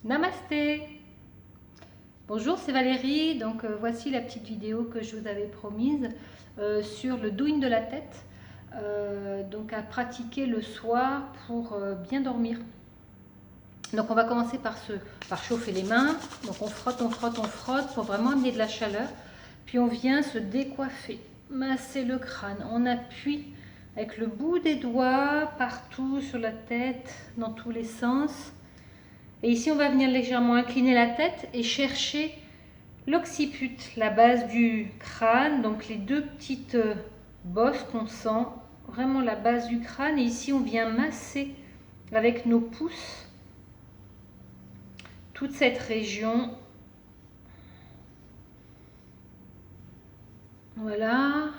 Namasté. Bonjour, c'est Valérie. Donc voici la petite vidéo que je vous avais promise sur le douine de la tête. Donc à pratiquer le soir pour bien dormir. Donc on va commencer par chauffer les mains. Donc on frotte, on frotte, on frotte pour vraiment amener de la chaleur. Puis on vient se décoiffer, masser le crâne. On appuie avec le bout des doigts partout sur la tête, dans tous les sens. Et ici, on va venir légèrement incliner la tête et chercher l'occiput, la base du crâne, donc les deux petites bosses qu'on sent, vraiment la base du crâne. Et ici, on vient masser avec nos pouces toute cette région. Voilà.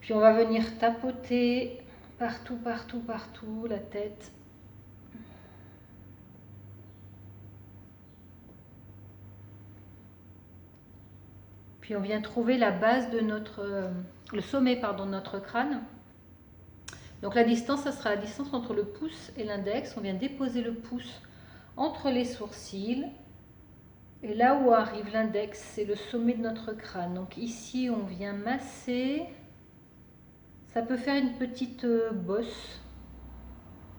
Puis on va venir tapoter partout, partout, partout la tête. Puis on vient trouver la base de le sommet de notre crâne. Donc la distance, ça sera la distance entre le pouce et l'index. On vient déposer le pouce entre les sourcils. Et là où arrive l'index, c'est le sommet de notre crâne. Donc ici, on vient masser. Ça peut faire une petite bosse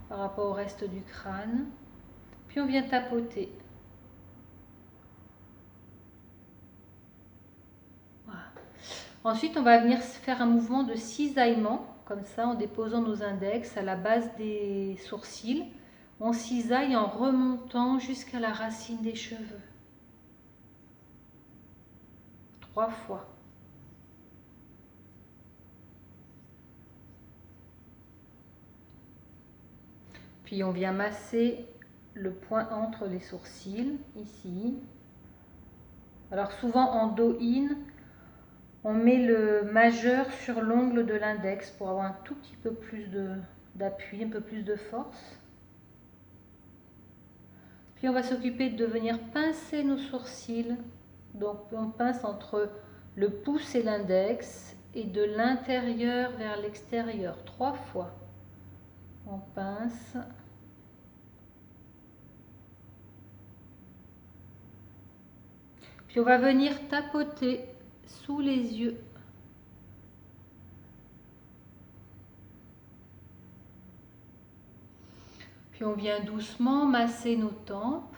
par rapport au reste du crâne. Puis on vient tapoter. Voilà. Ensuite, on va venir faire un mouvement de cisaillement, comme ça, en déposant nos index à la base des sourcils. On cisaille en remontant jusqu'à la racine des cheveux. 3 fois. Puis on vient masser le point entre les sourcils, ici. Alors souvent en do-in, on met le majeur sur l'ongle de l'index pour avoir un tout petit peu plus d'appui, un peu plus de force. Puis on va s'occuper de venir pincer nos sourcils. Donc on pince entre le pouce et l'index et de l'intérieur vers l'extérieur, 3 fois. On pince. Puis on va venir tapoter sous les yeux. Puis on vient doucement masser nos tempes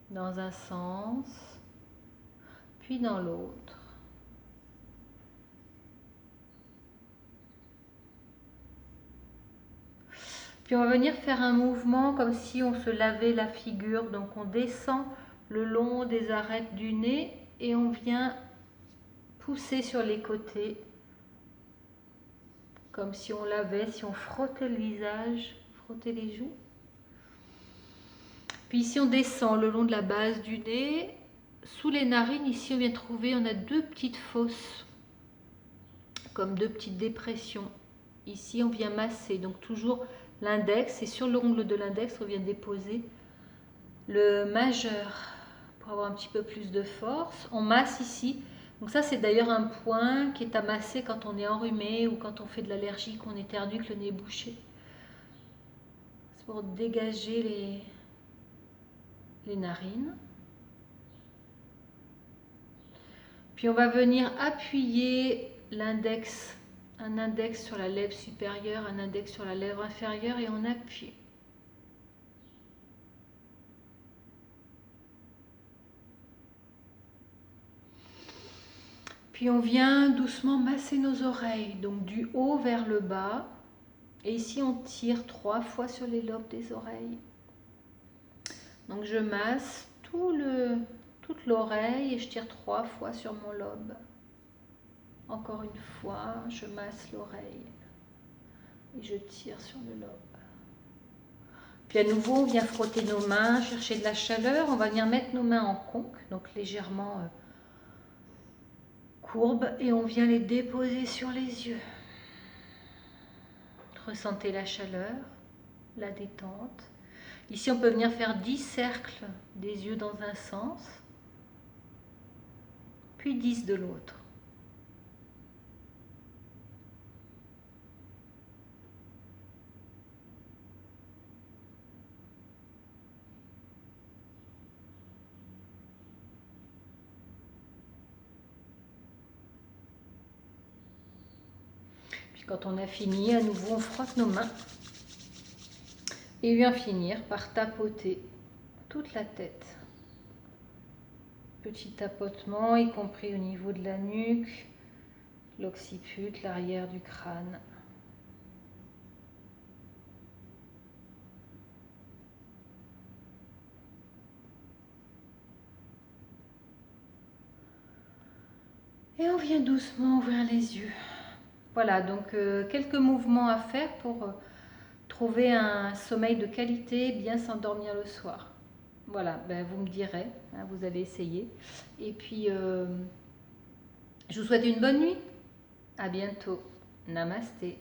dans un sens, puis dans l'autre. Puis on va venir faire un mouvement comme si on se lavait la figure. Donc on descend le long des arêtes du nez et on vient pousser sur les côtés. Comme si on lavait, si on frottait le visage, frottait les joues. Puis ici on descend le long de la base du nez. Sous les narines, ici on vient trouver, on a 2 petites fosses, comme 2 petites dépressions. Ici on vient masser, donc toujours l'index, et sur l'ongle de l'index on vient déposer le majeur pour avoir un petit peu plus de force. On masse ici, donc ça c'est d'ailleurs un point qui est à masser quand on est enrhumé ou quand on fait de l'allergie, qu'on éternue, que le nez est bouché. C'est pour dégager les narines. Puis on va venir appuyer l'index, un index sur la lèvre supérieure, un index sur la lèvre inférieure et on appuie. Puis on vient doucement masser nos oreilles, donc du haut vers le bas. Et ici on tire 3 fois sur les lobes des oreilles. Donc je masse toute l'oreille et je tire 3 fois sur mon lobe. Encore une fois, je masse l'oreille et je tire sur le lobe. Puis à nouveau, on vient frotter nos mains, chercher de la chaleur. On va venir mettre nos mains en conque, donc légèrement courbes, et on vient les déposer sur les yeux. Ressentez la chaleur, la détente. Ici, on peut venir faire 10 cercles des yeux dans un sens, puis 10 de l'autre. Quand on a fini, à nouveau, on frotte nos mains. Et bien finir par tapoter toute la tête. Petit tapotement, y compris au niveau de la nuque, l'occiput, l'arrière du crâne. Et on vient doucement ouvrir les yeux. Voilà, donc quelques mouvements à faire pour trouver un sommeil de qualité, bien s'endormir le soir. Voilà, ben vous me direz, hein, vous avez essayé. Et puis, je vous souhaite une bonne nuit. À bientôt. Namasté.